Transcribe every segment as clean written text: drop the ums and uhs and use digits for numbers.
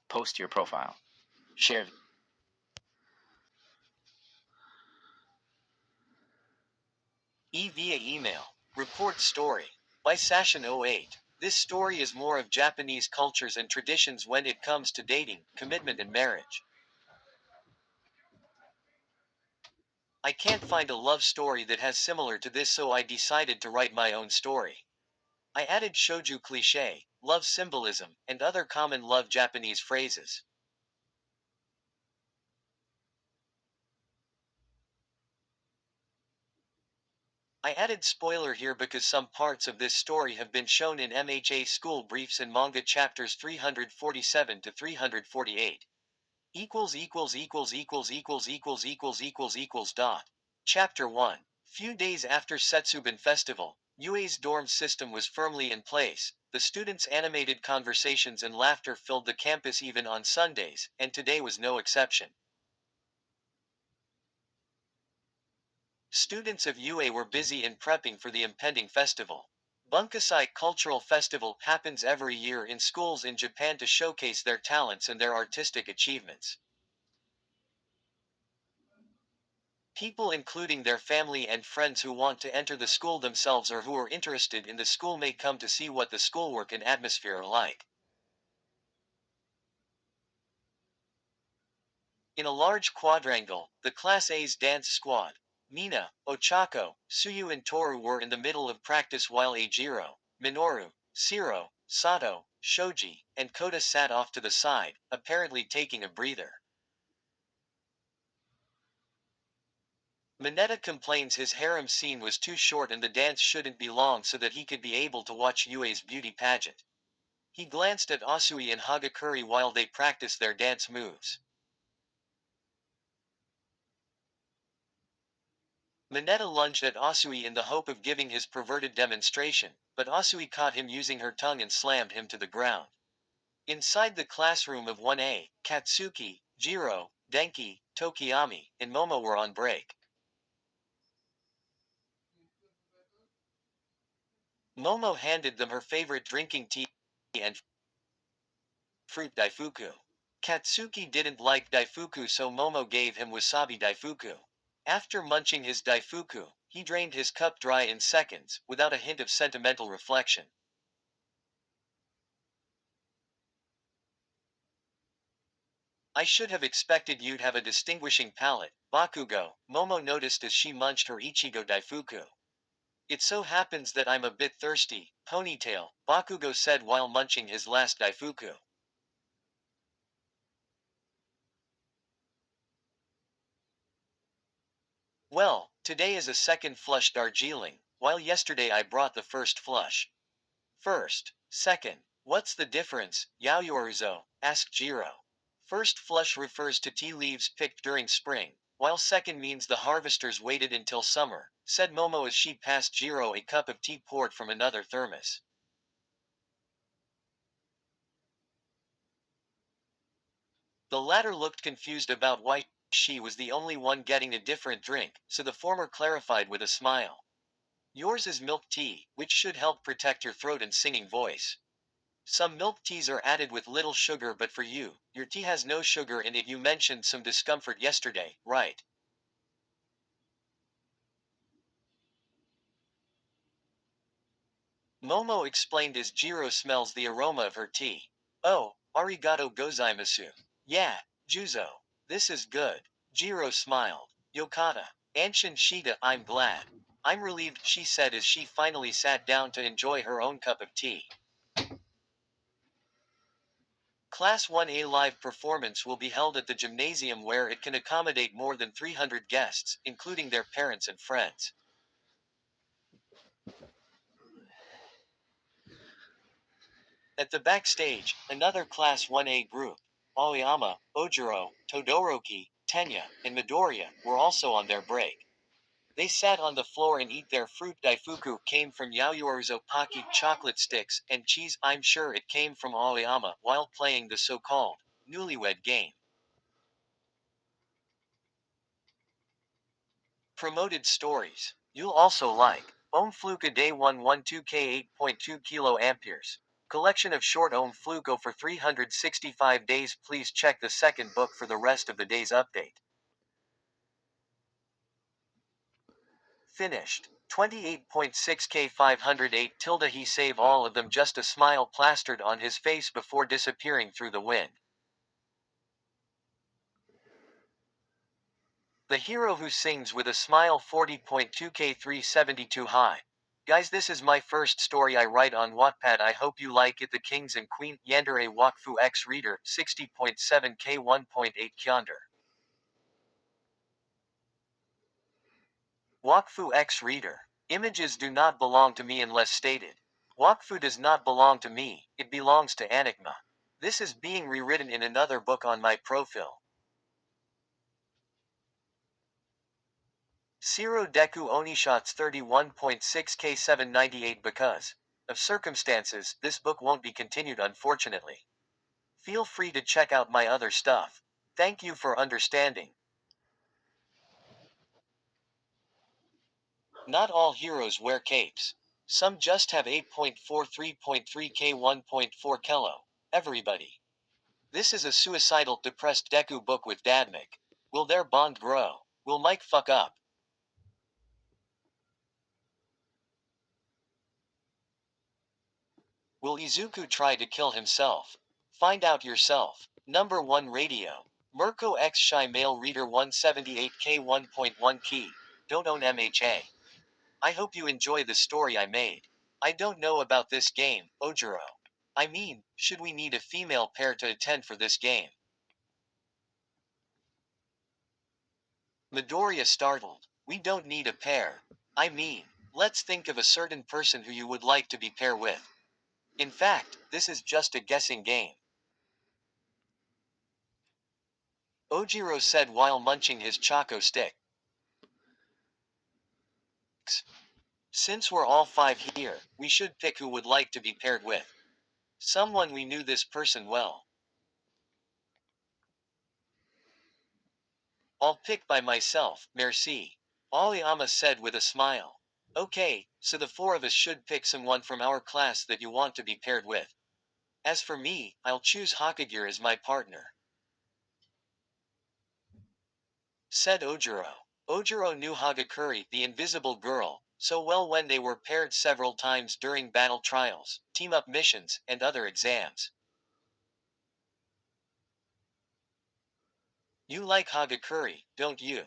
Post to your profile. Share. Via email. Report story. By Sashin08. This story is more of Japanese cultures and traditions when it comes to dating, commitment and marriage. I can't find a love story that has similar to this, so I decided to write my own story. I added shoujo cliché, love symbolism, and other common love Japanese phrases. I added spoiler here because some parts of this story have been shown in MHA school briefs and manga chapters 347 to 348. Dot. Chapter 1. Few days after Setsubun Festival, UA's dorm system was firmly in place. The students' animated conversations and laughter filled the campus even on Sundays, and today was no exception. Students of UA were busy in prepping for the impending festival. Bunkasai Cultural Festival happens every year in schools in Japan to showcase their talents and their artistic achievements. People including their family and friends who want to enter the school themselves or who are interested in the school may come to see what the schoolwork and atmosphere are like. In a large quadrangle, the Class A's dance squad, Mina, Ochako, Suyu and Toru were in the middle of practice while Eijiro, Minoru, Shiro, Sato, Shoji, and Kota sat off to the side, apparently taking a breather. Mineta complains his harem scene was too short and the dance shouldn't be long so that he could be able to watch Yue's beauty pageant. He glanced at Asui and Hagakuri while they practiced their dance moves. Mineta lunged at Asui in the hope of giving his perverted demonstration, but Asui caught him using her tongue and slammed him to the ground. Inside the classroom of 1A, Katsuki, Jiro, Denki, Tokiyami, and Momo were on break. Momo handed them her favorite drinking tea and fruit daifuku. Katsuki didn't like daifuku, so Momo gave him wasabi daifuku. After munching his daifuku, he drained his cup dry in seconds, without a hint of sentimental reflection. I should have expected you'd have a distinguishing palate, Bakugo, Momo noticed as she munched her Ichigo daifuku. It so happens that I'm a bit thirsty, Ponytail, Bakugo said while munching his last daifuku. Well, today is a second flush Darjeeling, while yesterday I brought the first flush. First, second, what's the difference, Yaoyorizo? Asked Jiro. First flush refers to tea leaves picked during spring, while second means the harvesters waited until summer, said Momo as she passed Jiro a cup of tea poured from another thermos. The latter looked confused about why she was the only one getting a different drink, so the former clarified with a smile. Yours is milk tea, which should help protect your throat and singing voice. Some milk teas are added with little sugar, but for you, your tea has no sugar in it. You mentioned some discomfort yesterday, right? Momo explained as Jiro smells the aroma of her tea. Oh, arigato gozaimasu. Yeah, Juzo. This is good. Jiro smiled. Yokata. Anshin Shida, I'm glad. I'm relieved, she said as she finally sat down to enjoy her own cup of tea. Class 1A live performance will be held at the gymnasium where it can accommodate more than 300 guests, including their parents and friends. At the backstage, another Class 1A group, Aoyama, Ojiro, Todoroki, Tenya, and Midoriya, were also on their break. They sat on the floor and eat their fruit daifuku came from Yaoyorizo Pocky chocolate sticks and cheese. I'm sure it came from Aoyama while playing the so-called newlywed game. Promoted stories. You'll also like Om Fluka Day 112K 8.2 kilo amperes. Collection of short Om Fluko for 365 days. Please check the second book for the rest of the day's update. Finished. 28.6k 508 tilde he save all of them just a smile plastered on his face before disappearing through the wind. The hero who sings with a smile 40.2k 372 high. Guys, this is my first story I write on Wattpad. I hope you like it. The Kings and Queen Yandere Wakfu X Reader 60.7k 1.8 Kyonder. Wakfu X Reader. Images do not belong to me unless stated. Wakfu does not belong to me, it belongs to Enigma. This is being rewritten in another book on my profile. Siro Deku Onishots 31.6k 798. Because of circumstances, this book won't be continued unfortunately. Feel free to check out my other stuff. Thank you for understanding. Not all heroes wear capes. Some just have 8.43.3k 1.4 kilo. Everybody. This is a suicidal, depressed Deku book with Dadmic. Will their bond grow? Will Mike fuck up? Will Izuku try to kill himself? Find out yourself. Number 1 Radio. Mirko X Shy Male Reader 178k 1.1 Key. Don't own MHA. I hope you enjoy the story I made. I don't know about this game, Ojiro. I mean, should we need a female pair to attend for this game? Midoriya startled. We don't need a pair. I mean, let's think of a certain person who you would like to be paired with. In fact, this is just a guessing game. Ojiro said while munching his Choco stick. Since we're all 5 here, we should pick who would like to be paired with. Someone we knew this person well. I'll pick by myself, merci. Aoyama said with a smile. Okay, so the 4 of us should pick someone from our class that you want to be paired with. As for me, I'll choose Hokage as my partner. Said Ojiro. Ojiro knew Hagakure, the invisible girl, so well when they were paired several times during battle trials, team-up missions, and other exams. You like Hagakure, don't you?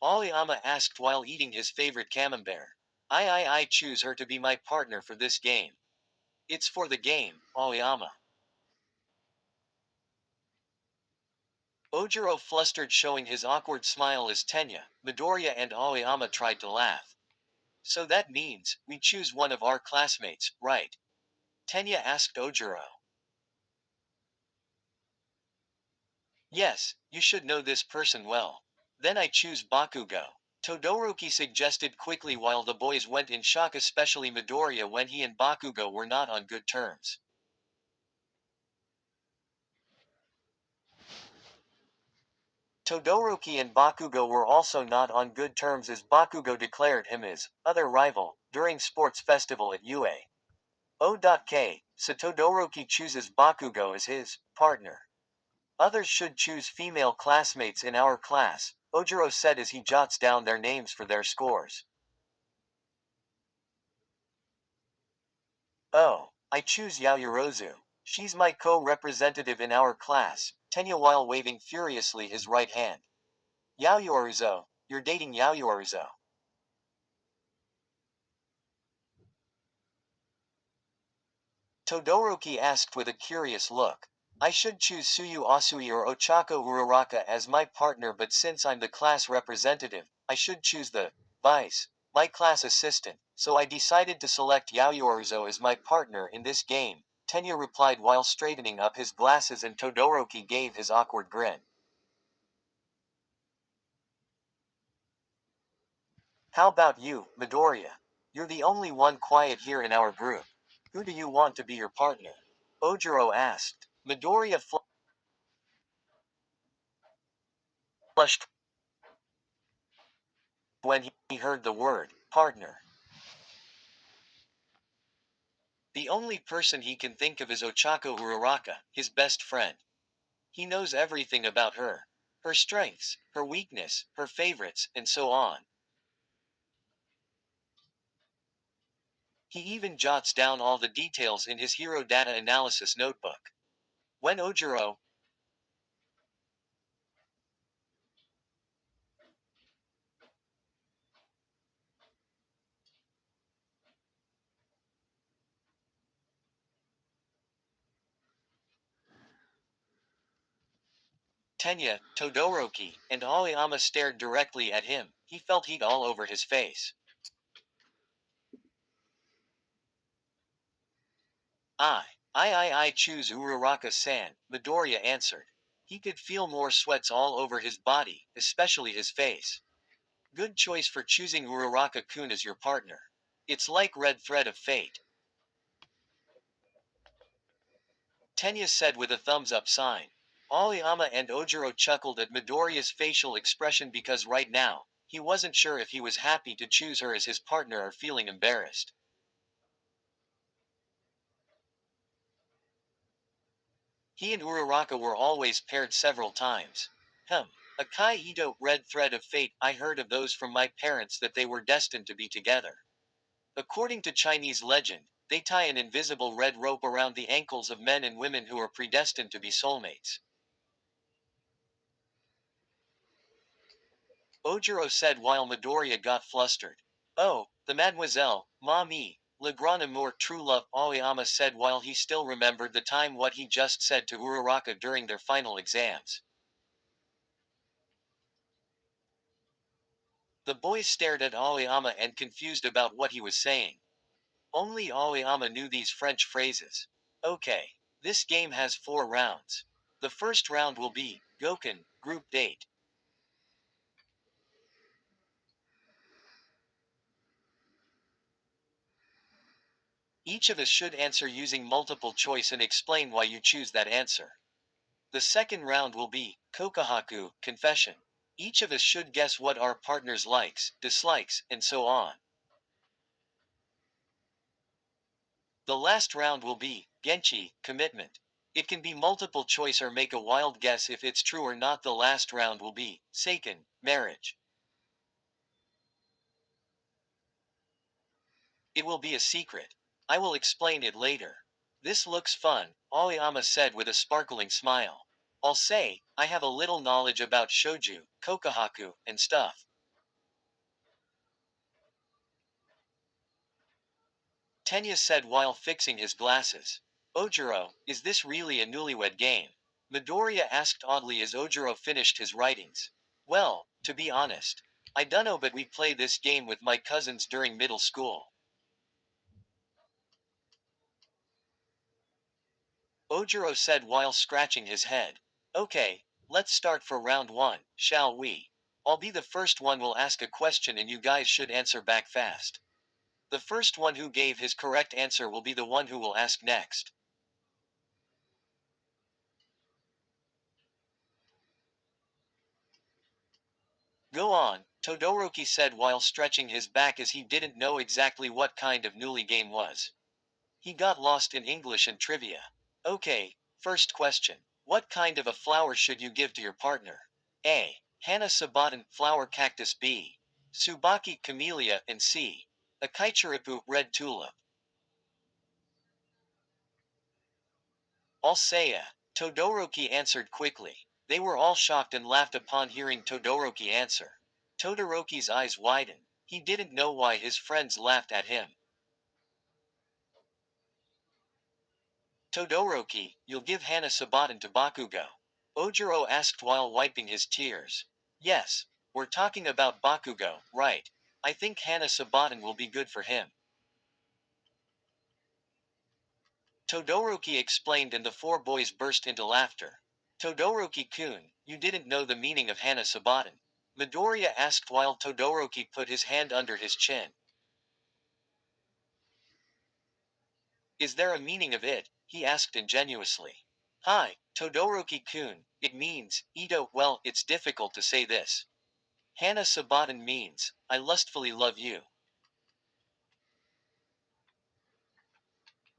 Aoyama asked while eating his favorite camembert. I choose her to be my partner for this game. It's for the game, Aoyama. Ojiro flustered, showing his awkward smile as Tenya, Midoriya and Aoyama tried to laugh. So that means, we choose one of our classmates, right? Tenya asked Ojiro. Yes, you should know this person well. Then I choose Bakugo. Todoroki suggested quickly while the boys went in shock, especially Midoriya when he and Bakugo were not on good terms. Todoroki and Bakugo were also not on good terms as Bakugo declared him his other rival during sports festival at UA. O.K. So Todoroki chooses Bakugo as his partner. Others should choose female classmates in our class, Ojiro said as he jots down their names for their scores. Oh, I choose Yaoyorozu. She's my co-representative in our class, Tenya while waving furiously his right hand. Yaoyorozu, you're dating Yaoyorozu. Todoroki asked with a curious look. I should choose Suyu Asui or Ochako Uraraka as my partner, but since I'm the class representative, I should choose the vice, my class assistant, so I decided to select Yaoyorozu as my partner in this game, Tenya replied while straightening up his glasses, and Todoroki gave his awkward grin. How about you, Midoriya? You're the only one quiet here in our group. Who do you want to be your partner? Ojiro asked. Midoriya flushed when he heard the word partner. The only person he can think of is Ochako Uraraka, his best friend. He knows everything about her. Her strengths, her weakness, her favorites, and so on. He even jots down all the details in his hero data analysis notebook. When Ojiro, Tenya, Todoroki, and Aoyama stared directly at him, he felt heat all over his face. I choose Uraraka-san, Midoriya answered. He could feel more sweats all over his body, especially his face. Good choice for choosing Uraraka-kun as your partner. It's like red thread of fate. Tenya said with a thumbs up sign. Aoyama and Ojiro chuckled at Midoriya's facial expression because right now, he wasn't sure if he was happy to choose her as his partner or feeling embarrassed. He and Uraraka were always paired several times. A Kai Ito red thread of fate, I heard of those from my parents that they were destined to be together. According to Chinese legend, they tie an invisible red rope around the ankles of men and women who are predestined to be soulmates. Ojiro said while Midoriya got flustered. Oh, the mademoiselle, Mami, le grand amour true love, Aoyama said while he still remembered the time what he just said to Uraraka during their final exams. The boys stared at Aoyama and confused about what he was saying. Only Aoyama knew these French phrases. Okay. This game has 4 rounds. The first round will be Goken, group date. Each of us should answer using multiple choice and explain why you choose that answer. The second round will be Kokohaku, confession. Each of us should guess what our partner's likes, dislikes, and so on. The last round will be Genchi, commitment. It can be multiple choice or make a wild guess if it's true or not. The last round will be Seiken, marriage. It will be a secret. I will explain it later. This looks fun, Aoyama said with a sparkling smile. I'll say, I have a little knowledge about shoju, kokohaku, and stuff. Tenya said while fixing his glasses. Ojiro, is this really a newlywed game? Midoriya asked oddly as Ojiro finished his writings. Well, to be honest, I dunno, but we play this game with my cousins during middle school. Ojiro said while scratching his head. Okay, let's start for round 1, shall we? I'll be the first one will ask a question and you guys should answer back fast. The first one who gave his correct answer will be the one who will ask next. Go on, Todoroki said while stretching his back as he didn't know exactly what kind of newly game was. He got lost in English and trivia. Okay, first question. What kind of a flower should you give to your partner? A. Hana Sabaton, flower cactus. B. Tsubaki camellia, and C. Akaichiripu, red tulip. I'll say a. Todoroki answered quickly. They were all shocked and laughed upon hearing Todoroki answer. Todoroki's eyes widened. He didn't know why his friends laughed at him. Todoroki, you'll give Hana Sabaton to Bakugo? Ojiro asked while wiping his tears. Yes, we're talking about Bakugo, right? I think Hana Sabaton will be good for him. Todoroki explained and the 4 boys burst into laughter. Todoroki-kun, you didn't know the meaning of Hana Sabaton? Midoriya asked while Todoroki put his hand under his chin. Is there a meaning of it? He asked ingenuously. Hi, Todoroki-kun, it means, Ito, well, it's difficult to say this. Hana Sabaton means, I lustfully love you.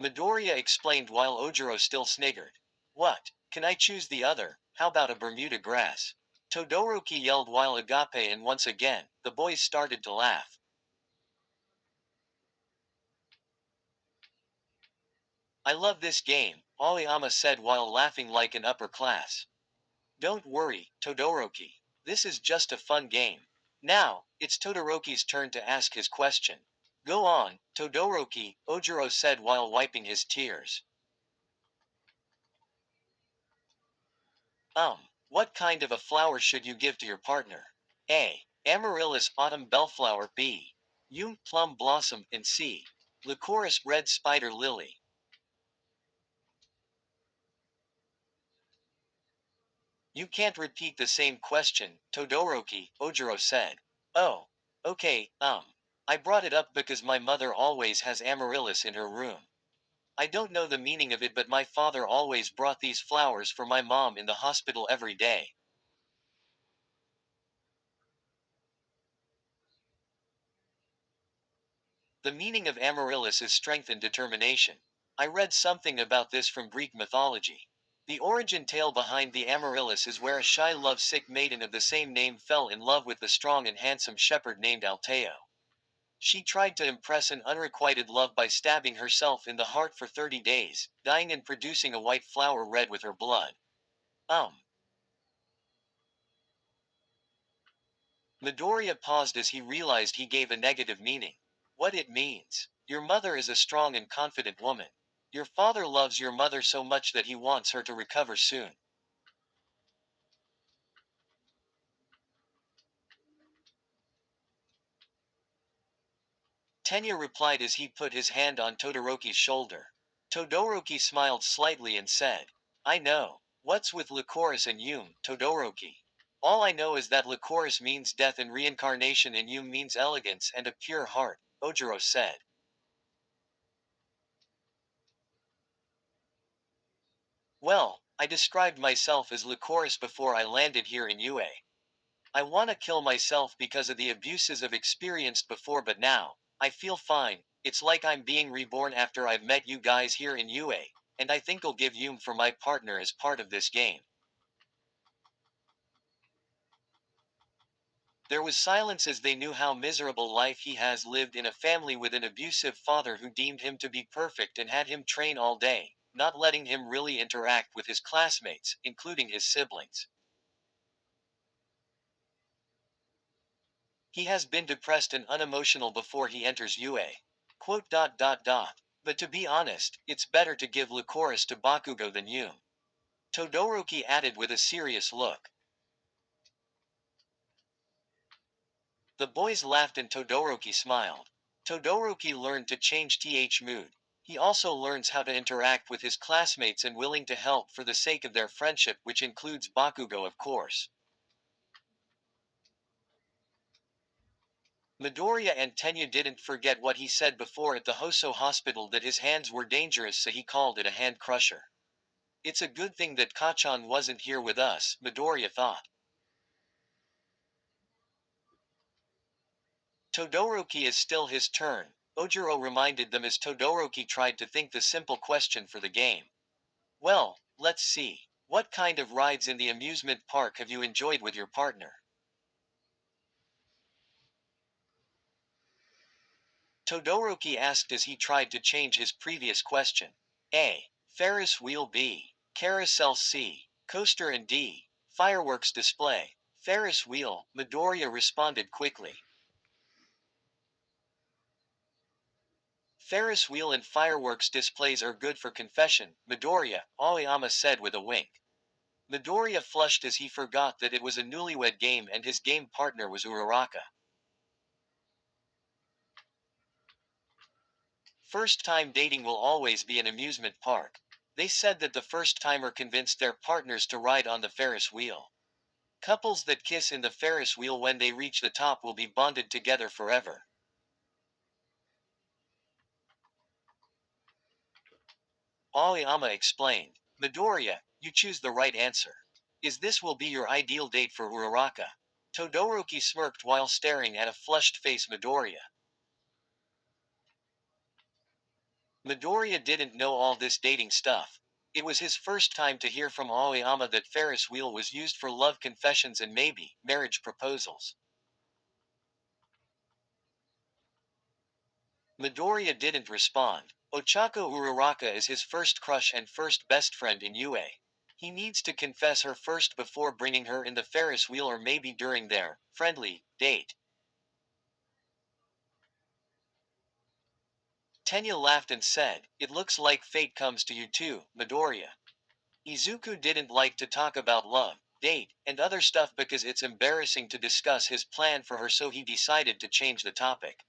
Midoriya explained while Ojiro still sniggered. What? Can I choose the other? How about a Bermuda grass? Todoroki yelled while Agape, and once again, the boys started to laugh. I love this game, Aoyama said while laughing like an upper class. Don't worry, Todoroki. This is just a fun game. Now, it's Todoroki's turn to ask his question. Go on, Todoroki, Ojiro said while wiping his tears. What kind of a flower should you give to your partner? A. Amaryllis autumn bellflower. B. Yum plum blossom. And C. Lycoris red spider lily. You can't repeat the same question, Todoroki, Ojiro said. Oh. Okay, I brought it up because my mother always has amaryllis in her room. I don't know the meaning of it, but my father always brought these flowers for my mom in the hospital every day. The meaning of amaryllis is strength and determination. I read something about this from Greek mythology. The origin tale behind the amaryllis is where a shy lovesick maiden of the same name fell in love with the strong and handsome shepherd named Alteo. She tried to impress an unrequited love by stabbing herself in the heart for 30 days, dying and producing a white flower red with her blood. Um. Midoriya paused as he realized he gave a negative meaning. What it means. Your mother is a strong and confident woman. Your father loves your mother so much that he wants her to recover soon. Tenya replied as he put his hand on Todoroki's shoulder. Todoroki smiled slightly and said, I know. What's with Lycoris and Yum, Todoroki? All I know is that Lycoris means death and reincarnation and Yum means elegance and a pure heart, Ojiro said. Well, I described myself as Lycoris before I landed here in UA. I wanna kill myself because of the abuses I've experienced before, but now, I feel fine. It's like I'm being reborn after I've met you guys here in UA, and I think I'll give Yum for my partner as part of this game. There was silence as they knew how miserable life he has lived in a family with an abusive father who deemed him to be perfect and had him train all day, not letting him really interact with his classmates, including his siblings. He has been depressed and unemotional before he enters UA. Quote dot dot dot. But to be honest, it's better to give Lycoris to Bakugo than Yum. Todoroki added with a serious look. The boys laughed and Todoroki smiled. Todoroki learned to change th mood. He also learns how to interact with his classmates and willing to help for the sake of their friendship, which includes Bakugo, of course. Midoriya and Tenya didn't forget what he said before at the Hoso hospital, that his hands were dangerous, so he called it a hand crusher. It's a good thing that Kachan wasn't here with us, Midoriya thought. Todoroki is still his turn, Ojiro reminded them as Todoroki tried to think the simple question for the game. Well, let's see. What kind of rides in the amusement park have you enjoyed with your partner? Todoroki asked as he tried to change his previous question. A. Ferris wheel. B. Carousel. C. Coaster. And D. Fireworks display. Ferris wheel, Midoriya responded quickly. Ferris wheel and fireworks displays are good for confession, Midoriya, Aoyama said with a wink. Midoriya flushed as he forgot that it was a newlywed game and his game partner was Uraraka. First-time dating will always be an amusement park. They said that the first-timer convinced their partners to ride on the Ferris wheel. Couples that kiss in the Ferris wheel when they reach the top will be bonded together forever. Aoyama explained. Midoriya, you choose the right answer. Is this will be your ideal date for Uraraka? Todoroki smirked while staring at a flushed face Midoriya. Midoriya didn't know all this dating stuff. It was his first time to hear from Aoyama that Ferris wheel was used for love confessions and maybe marriage proposals. Midoriya didn't respond. Ochako Uraraka is his first crush and first best friend in UA. He needs to confess her first before bringing her in the Ferris wheel or maybe during their friendly date. Tenya laughed and said, "It looks like fate comes to you too, Midoriya." Izuku didn't like to talk about love, date, and other stuff because it's embarrassing to discuss his plan for her, so he decided to change the topic.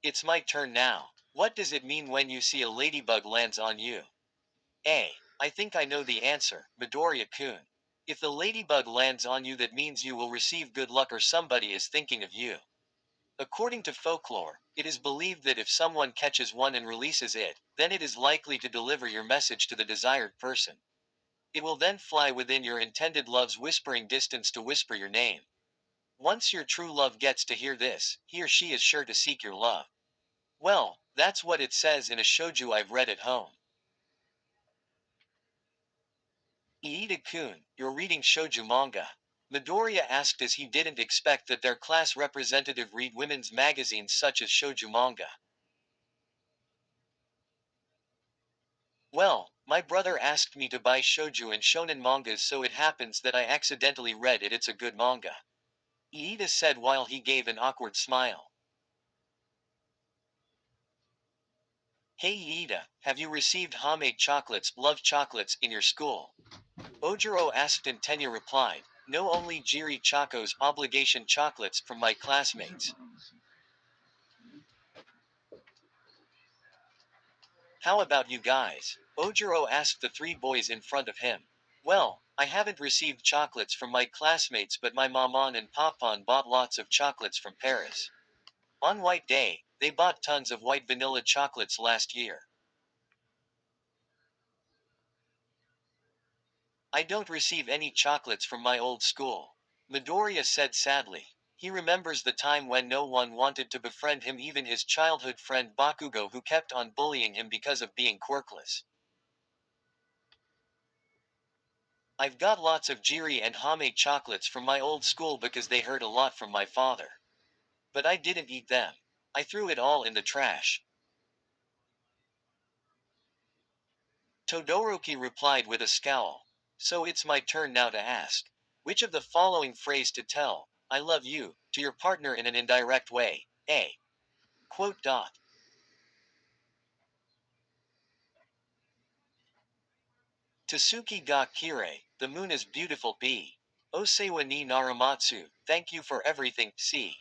It's my turn now. What does it mean when you see a ladybug lands on you? I think I know the answer, Midoriya-kun. If the ladybug lands on you, that means you will receive good luck or somebody is thinking of you. According to folklore, it is believed that if someone catches one and releases it, then it is likely to deliver your message to the desired person. It will then fly within your intended love's whispering distance to whisper your name. Once your true love gets to hear this, he or she is sure to seek your love. Well, that's what it says in a shoujo I've read at home. Iida-kun, you're reading shoujo manga. Midoriya asked as he didn't expect that their class representative read women's magazines such as shoujo manga. Well, my brother asked me to buy shoujo and shonen mangas, so it happens that I accidentally read it. It's a good manga. Iida said while he gave an awkward smile. Hey Iida, have you received homemade chocolates, love chocolates, in your school? Ojiro asked and Tenya replied, no, only Jiri Choco's obligation chocolates from my classmates. How about you guys? Ojiro asked the three boys in front of him. Well, I haven't received chocolates from my classmates, but my maman and papan bought lots of chocolates from Paris. On White Day, they bought tons of white vanilla chocolates last year. I don't receive any chocolates from my old school. Midoriya said sadly. He remembers the time when no one wanted to befriend him, even his childhood friend Bakugo, who kept on bullying him because of being quirkless. I've got lots of Jiri and Hame chocolates from my old school because they heard a lot from my father. But I didn't eat them. I threw it all in the trash. Todoroki replied with a scowl. So it's my turn now to ask. Which of the following phrase to tell, I love you, to your partner in an indirect way? A. Quote dot. Tasuki ga kire, the moon is beautiful. B. Osewa ni naramatsu, thank you for everything. C.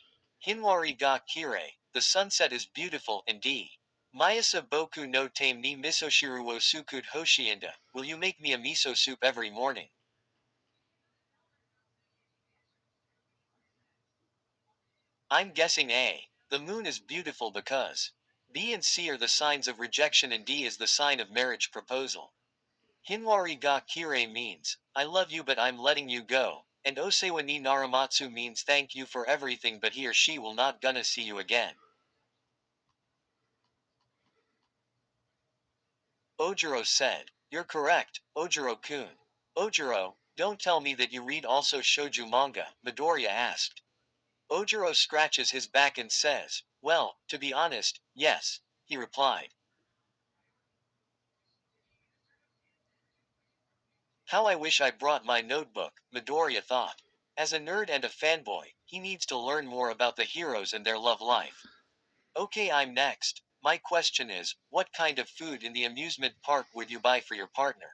Hinwari ga kire, the sunset is beautiful. And D. Mayasa boku no tame ni misoshiru wo sukud hoshiinda, will you make me a miso soup every morning? I'm guessing A. The moon is beautiful because B and C are the signs of rejection and D is the sign of marriage proposal. Hinwari ga kire means, I love you but I'm letting you go, and Osewa ni naramatsu means thank you for everything but he or she will not gonna see you again. Ojiro said, you're correct, Ojiro-kun. Ojiro, don't tell me that you read also shoujo manga, Midoriya asked. Ojiro scratches his back and says, well, to be honest, yes, he replied. How I wish I brought my notebook, Midoriya thought. As a nerd and a fanboy, he needs to learn more about the heroes and their love life. Okay, I'm next. My question is, what kind of food in the amusement park would you buy for your partner?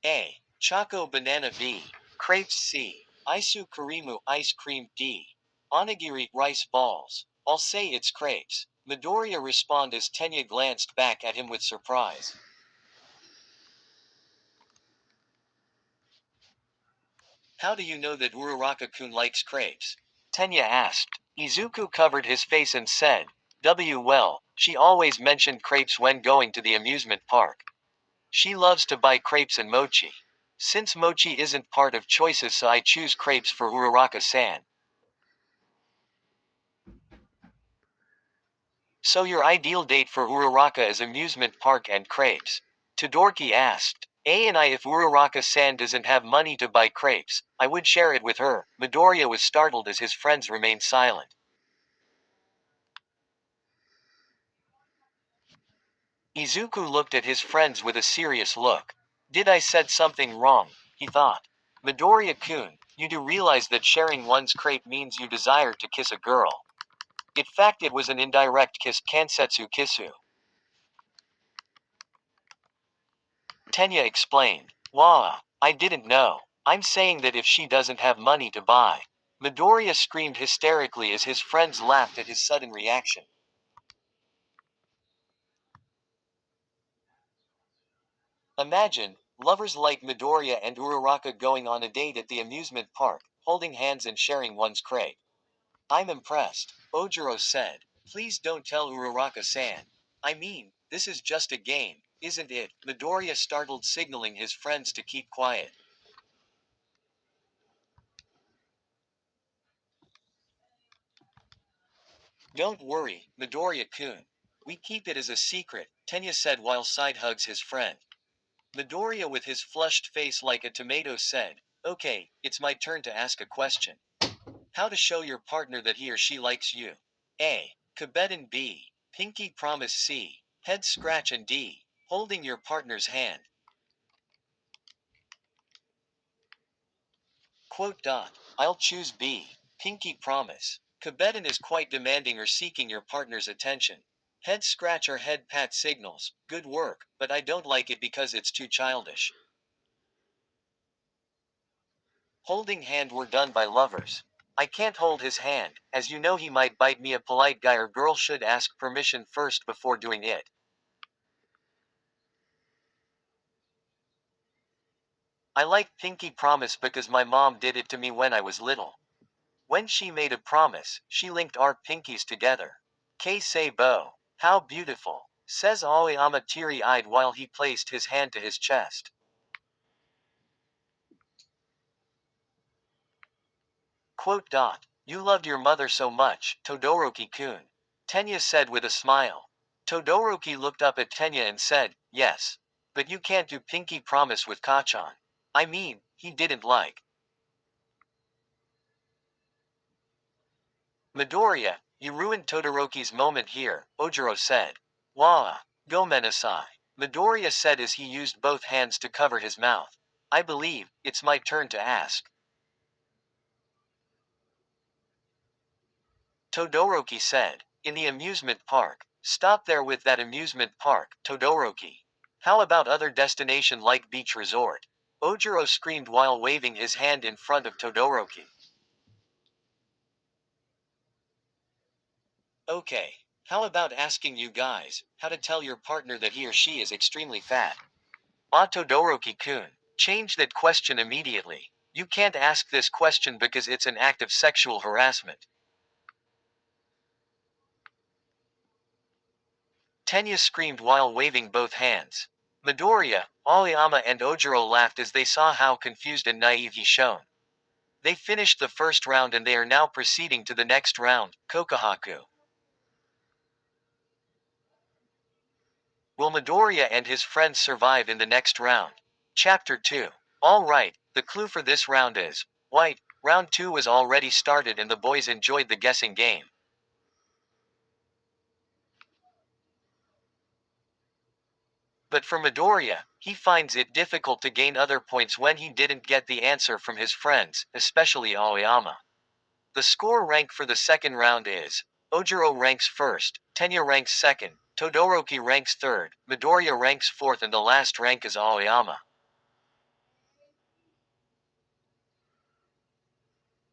A. Choco banana. B. Crepes. C. Isu karimu ice cream. D. Onigiri rice balls. I'll say it's crepes. Midoriya responded as Tenya glanced back at him with surprise. How do you know that Uraraka-kun likes crepes? Tenya asked. Izuku covered his face and said, well, she always mentioned crepes when going to the amusement park. She loves to buy crepes and mochi. Since mochi isn't part of choices, so I choose crepes for Uraraka-san. So your ideal date for Uraraka is amusement park and crepes? Todoroki asked. And if Uraraka-san doesn't have money to buy crepes, I would share it with her. Midoriya was startled as his friends remained silent. Izuku looked at his friends with a serious look. Did I said something wrong? He thought. Midoriya-kun, you do realize that sharing one's crepe means you desire to kiss a girl. In fact, it was an indirect kiss, kansetsu kisu. Tenya explained. Wah, I didn't know. I'm saying that if she doesn't have money to buy. Midoriya screamed hysterically as his friends laughed at his sudden reaction. Imagine, lovers like Midoriya and Uraraka going on a date at the amusement park, holding hands and sharing one's crepe. I'm impressed, Ojiro said. Please don't tell Uraraka-san. I mean, this is just a game, isn't it? Midoriya startled, signaling his friends to keep quiet. Don't worry, Midoriya-kun. We keep it as a secret, Tenya said while side hugs his friend. Midoriya with his flushed face like a tomato said, Okay, it's my turn to ask a question. How to show your partner that he or she likes you? A. Kabedon. B. Pinky promise. C. Head scratch. And D. Holding your partner's hand. Quote dot. I'll choose B. Pinky promise. Kabedon is quite demanding or seeking your partner's attention. Head scratch or head pat signals, good work, but I don't like it because it's too childish. Holding hand were done by lovers. I can't hold his hand, as you know he might bite me. A polite guy or girl should ask permission first before doing it. I like pinky promise because my mom did it to me when I was little. When she made a promise, she linked our pinkies together. K say bo. How beautiful, says Aoyama teary-eyed while he placed his hand to his chest. Quote dot. You loved your mother so much, Todoroki-kun. Tenya said with a smile. Todoroki looked up at Tenya and said, Yes. But you can't do pinky promise with Kachan. I mean, he didn't like. Midoriya, you ruined Todoroki's moment here, Ojiro said. Wah, gomenasai. Midoriya said as he used both hands to cover his mouth. I believe, it's my turn to ask. Todoroki said. In the amusement park. Stop there with that amusement park, Todoroki. How about other destination like beach resort? Ojiro screamed while waving his hand in front of Todoroki. Okay. How about asking you guys how to tell your partner that he or she is extremely fat? Ah, Todoroki-kun. Change that question immediately. You can't ask this question because it's an act of sexual harassment. Tenya screamed while waving both hands. Midoriya, Aoyama and Ojiro laughed as they saw how confused and naive he shone. They finished the first round and they are now proceeding to the next round, Kokohaku. Will Midoriya and his friends survive in the next round? Chapter 2. Alright, the clue for this round is white. Round 2 was already started and the boys enjoyed the guessing game. But for Midoriya, he finds it difficult to gain other points when he didn't get the answer from his friends, especially Aoyama. The score rank for the second round is Ojiro ranks first, Tenya ranks second, Todoroki ranks third, Midoriya ranks fourth, and the last rank is Aoyama.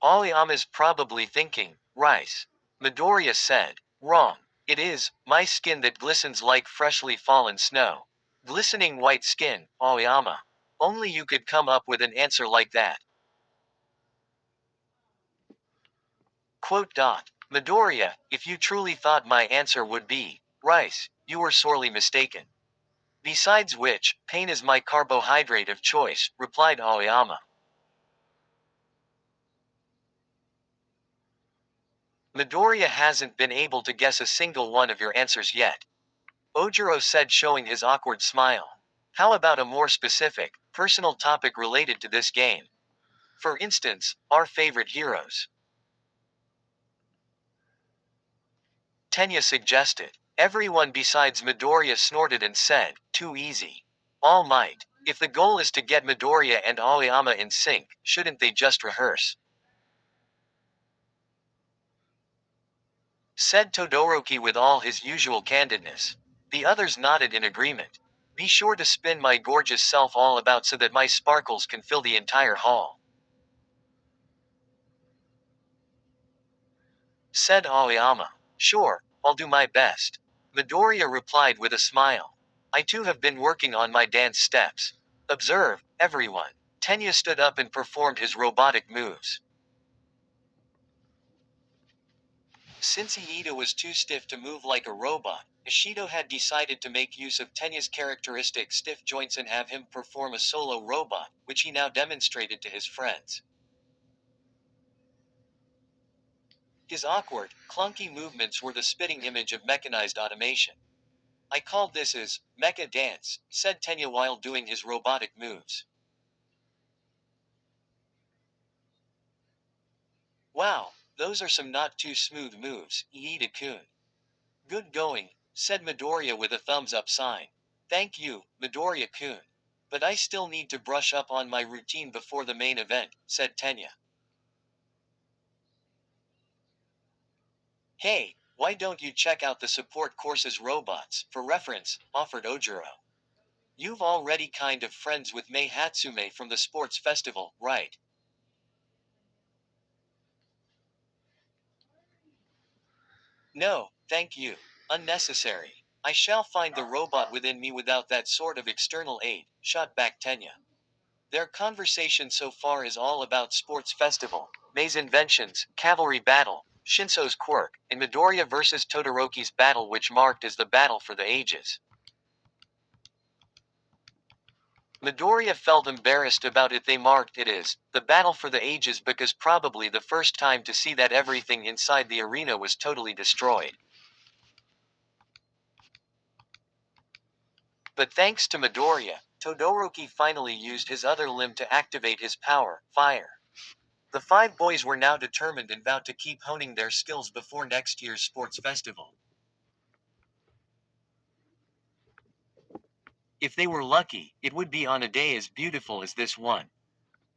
Aoyama's probably thinking, rice. Midoriya said, wrong. It is, my skin that glistens like freshly fallen snow. Glistening white skin, Aoyama. Only you could come up with an answer like that. Quote dot. Midoriya, if you truly thought my answer would be rice, you were sorely mistaken. Besides which, pain is my carbohydrate of choice, replied Aoyama. Midoriya hasn't been able to guess a single one of your answers yet, Ojiro said, showing his awkward smile. How about a more specific, personal topic related to this game? For instance, our favorite heroes. Tenya suggested. Everyone besides Midoriya snorted and said, too easy. All Might. If the goal is to get Midoriya and Aoyama in sync, shouldn't they just rehearse? Said Todoroki with all his usual candidness. The others nodded in agreement. Be sure to spin my gorgeous self all about so that my sparkles can fill the entire hall. Said Aoyama. Sure, I'll do my best. Midoriya replied with a smile. I too have been working on my dance steps. Observe, everyone. Tenya stood up and performed his robotic moves. Since Iida was too stiff to move like a robot, Ishido had decided to make use of Tenya's characteristic stiff joints and have him perform a solo robot, which he now demonstrated to his friends. His awkward, clunky movements were the spitting image of mechanized automation. I called this as mecha dance, said Tenya while doing his robotic moves. Wow, those are some not too smooth moves, Iida-kun. Good going, said Midoriya with a thumbs up sign. Thank you, Midoriya-kun. But I still need to brush up on my routine before the main event, said Tenya. Hey, why don't you check out the support courses robots, for reference, offered Ojiro. You've already kind of friends with Mei Hatsume from the sports festival, right? No, thank you. Unnecessary. I shall find the robot within me without that sort of external aid, shot back Tenya. Their conversation so far is all about sports festival, Mei's inventions, cavalry battle, Shinso's quirk, and Midoriya versus Todoroki's battle, which marked as the battle for the ages. Midoriya felt embarrassed about it. They marked it as the battle for the ages because probably the first time to see that everything inside the arena was totally destroyed. But thanks to Midoriya, Todoroki finally used his other limb to activate his power, fire. The five boys were now determined and vowed to keep honing their skills before next year's sports festival. If they were lucky, it would be on a day as beautiful as this one.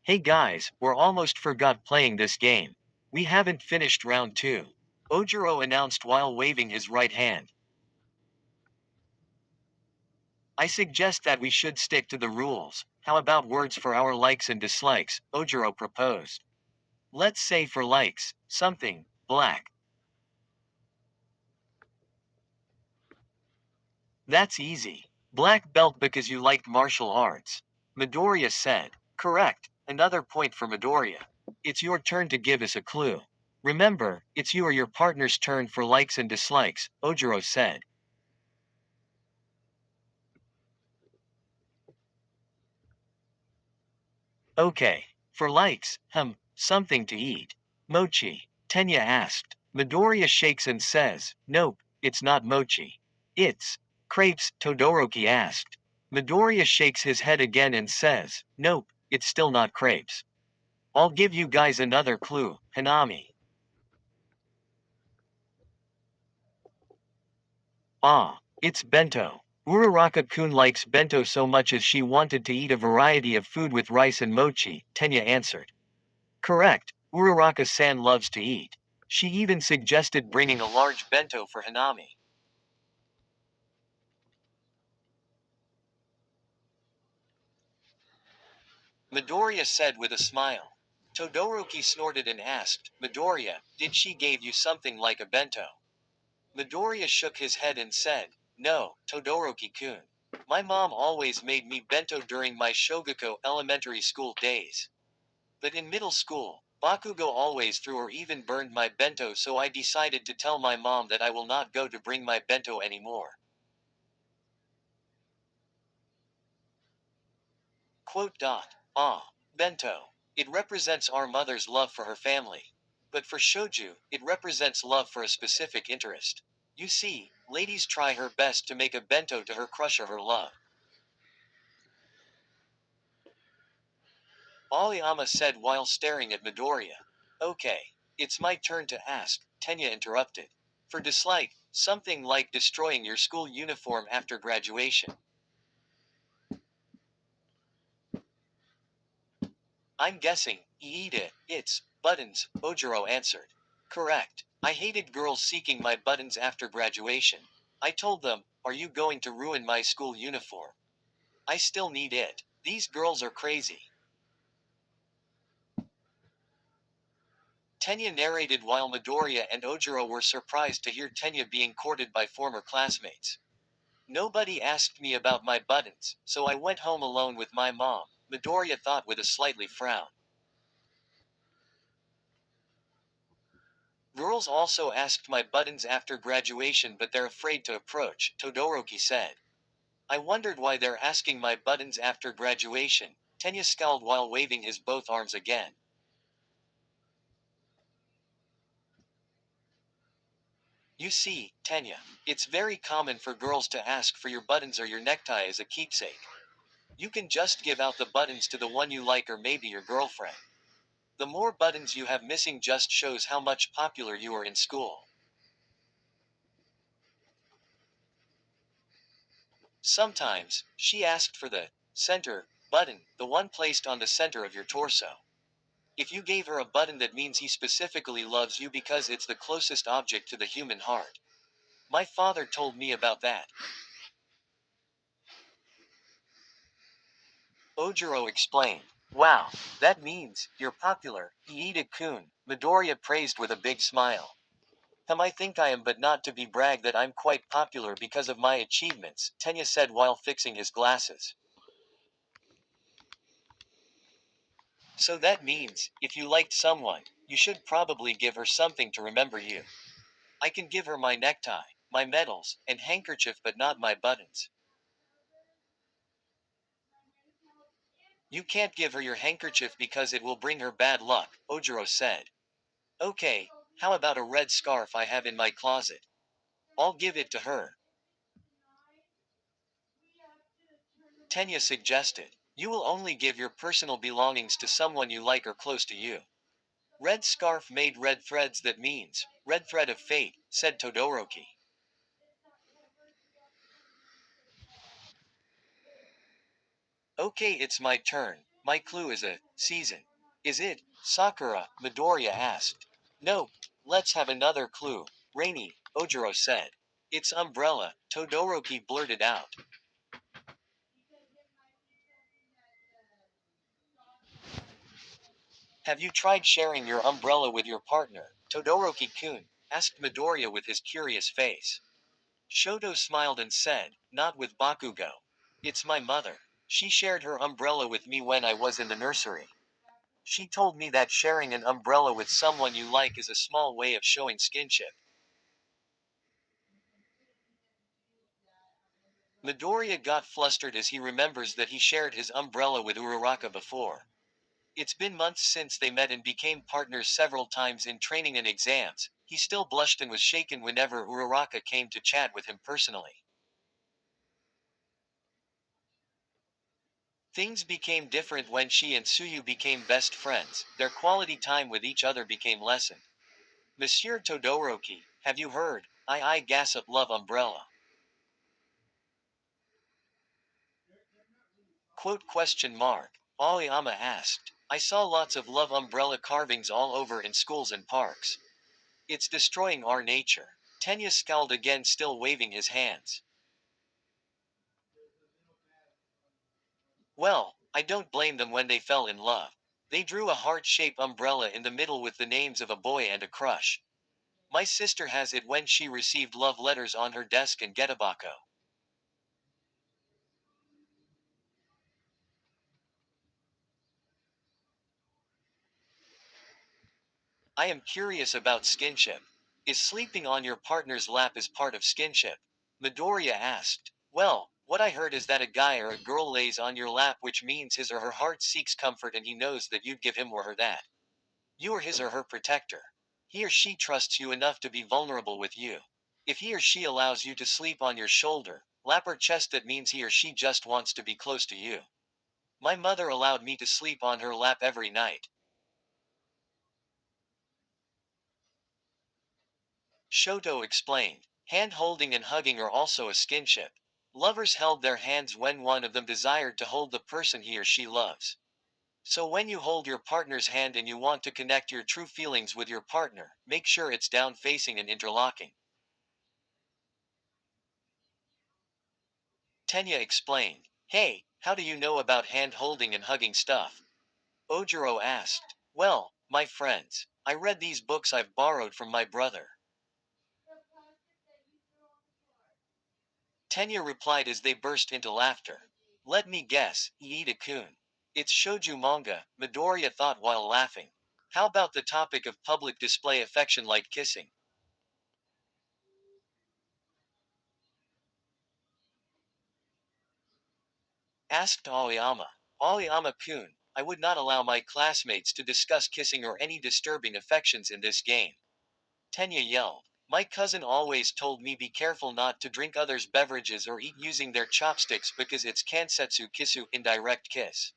Hey guys, we're almost forgot playing this game. We haven't finished round 2. Ojiro announced while waving his right hand. I suggest that we should stick to the rules. How about words for our likes and dislikes? Ojiro proposed. Let's say for likes, something, black. That's easy. Black belt because you like martial arts. Midoriya said. Correct. Another point for Midoriya. It's your turn to give us a clue. Remember, it's you or your partner's turn for likes and dislikes, Ojiro said. Okay. For likes, something to eat. Mochi, Tenya asked. Midoriya shakes and says, nope, it's not mochi. It's crepes, Todoroki asked. Midoriya shakes his head again and says, nope, it's still not crepes. I'll give you guys another clue, Hanami. Ah, it's bento. Uraraka-kun likes bento so much as she wanted to eat a variety of food with rice and mochi, Tenya answered. Correct, Uraraka-san loves to eat. She even suggested bringing a large bento for Hanami. Midoriya said with a smile. Todoroki snorted and asked, Midoriya, did she give you something like a bento? Midoriya shook his head and said, no, Todoroki-kun. My mom always made me bento during my Shogakukan elementary school days. But in middle school, Bakugo always threw or even burned my bento, so I decided to tell my mom that I will not go to bring my bento anymore. Quote dot. Ah. Bento. It represents our mother's love for her family. But for shoju, it represents love for a specific interest. You see, ladies try her best to make a bento to her crush or her love. Aoyama said while staring at Midoriya. Okay. It's my turn to ask, Tenya interrupted. For dislike, something like destroying your school uniform after graduation. I'm guessing, eat it, it's, buttons, Ojiro answered. Correct. I hated girls seeking my buttons after graduation. I told them, are you going to ruin my school uniform? I still need it. These girls are crazy. Tenya narrated while Midoriya and Ojiro were surprised to hear Tenya being courted by former classmates. Nobody asked me about my buttons, so I went home alone with my mom, Midoriya thought with a slightly frown. Girls also asked my buttons after graduation but they're afraid to approach, Todoroki said. I wondered why they're asking my buttons after graduation, Tenya scowled while waving his both arms again. You see, Tenya, it's very common for girls to ask for your buttons or your necktie as a keepsake. You can just give out the buttons to the one you like or maybe your girlfriend. The more buttons you have missing just shows how much popular you are in school. Sometimes, she asked for the center button, the one placed on the center of your torso. If you gave her a button, that means he specifically loves you because it's the closest object to the human heart. My father told me about that. Ojiro explained. Wow, that means you're popular, Iida-kun, Midoriya praised with a big smile. I think I am, but not to be bragged that I'm quite popular because of my achievements, Tenya said while fixing his glasses. So that means, if you liked someone, you should probably give her something to remember you. I can give her my necktie, my medals, and handkerchief but not my buttons. You can't give her your handkerchief because it will bring her bad luck, Ojiro said. Okay, how about a red scarf I have in my closet? I'll give it to her. Tenya suggested. You will only give your personal belongings to someone you like or close to you. Red scarf made red threads, that means, red thread of fate, said Todoroki. Okay, it's my turn. My clue is a season. Is it Sakura? Midoriya asked. Nope. Let's have another clue. Rainy, Ojiro said. It's umbrella, Todoroki blurted out. Have you tried sharing your umbrella with your partner, Todoroki-kun? Asked Midoriya with his curious face. Shoto smiled and said, not with Bakugo. It's my mother. She shared her umbrella with me when I was in the nursery. She told me that sharing an umbrella with someone you like is a small way of showing skinship. Midoriya got flustered as he remembers that he shared his umbrella with Uraraka before. It's been months since they met and became partners several times in training and exams. He still blushed and was shaken whenever Uraraka came to chat with him personally. Things became different when she and Suyu became best friends. Their quality time with each other became lessened. Monsieur Todoroki, have you heard? I gossip love umbrella. Quote question mark. Aoyama asked. I saw lots of love umbrella carvings all over in schools and parks. It's destroying our nature. Tenya scowled again, still waving his hands. Well, I don't blame them when they fell in love. They drew a heart-shaped umbrella in the middle with the names of a boy and a crush. My sister has it when she received love letters on her desk in Getabako. I am curious about skinship. Is sleeping on your partner's lap is part of skinship? Midoriya asked. Well, What I heard is that a guy or a girl lays on your lap, which means his or her heart seeks comfort and he knows that you'd give him or her that. You are his or her protector. He or she trusts you enough to be vulnerable with you. If he or she allows you to sleep on your shoulder, lap or chest, that means he or she just wants to be close to you. My mother allowed me to sleep on her lap every night. Shoto explained. Hand holding and hugging are also a skinship. Lovers held their hands when one of them desired to hold the person he or she loves. So when you hold your partner's hand and you want to connect your true feelings with your partner, make sure it's down facing and interlocking. Tenya explained. Hey, how do you know about hand holding and hugging stuff? Ojiro asked. Well, my friends, I read these books I've borrowed from my brother. Tenya replied as they burst into laughter. Let me guess, Iida-kun. It's shoujo manga, Midoriya thought while laughing. How about the topic of public display affection like kissing? Asked Aoyama. Aoyama-kun, I would not allow my classmates to discuss kissing or any disturbing affections in this game. Tenya yelled. My cousin always told me be careful not to drink others' beverages or eat using their chopsticks because it's kansetsu kisu, indirect kiss.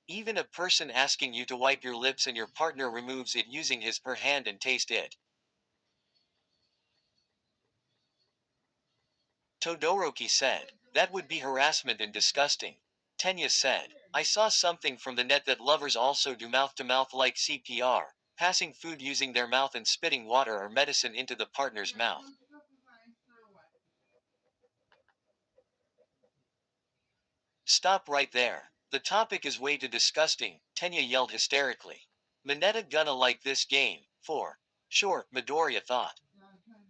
Even a person asking you to wipe your lips and your partner removes it using his/her hand and taste it. Todoroki said. That would be harassment and disgusting. Tenya said. I saw something from the net that lovers also do mouth-to-mouth like CPR, passing food using their mouth and spitting water or medicine into the partner's mouth. Stop right there. The topic is way too disgusting, Tenya yelled hysterically. Mineta gonna like this game, for sure, Midoriya thought.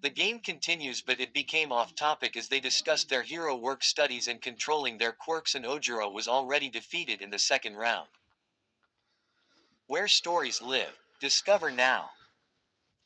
The game continues, but it became off topic as they discussed their hero work studies and controlling their quirks, and Ojiro was already defeated in the second round. Where stories live. Discover now.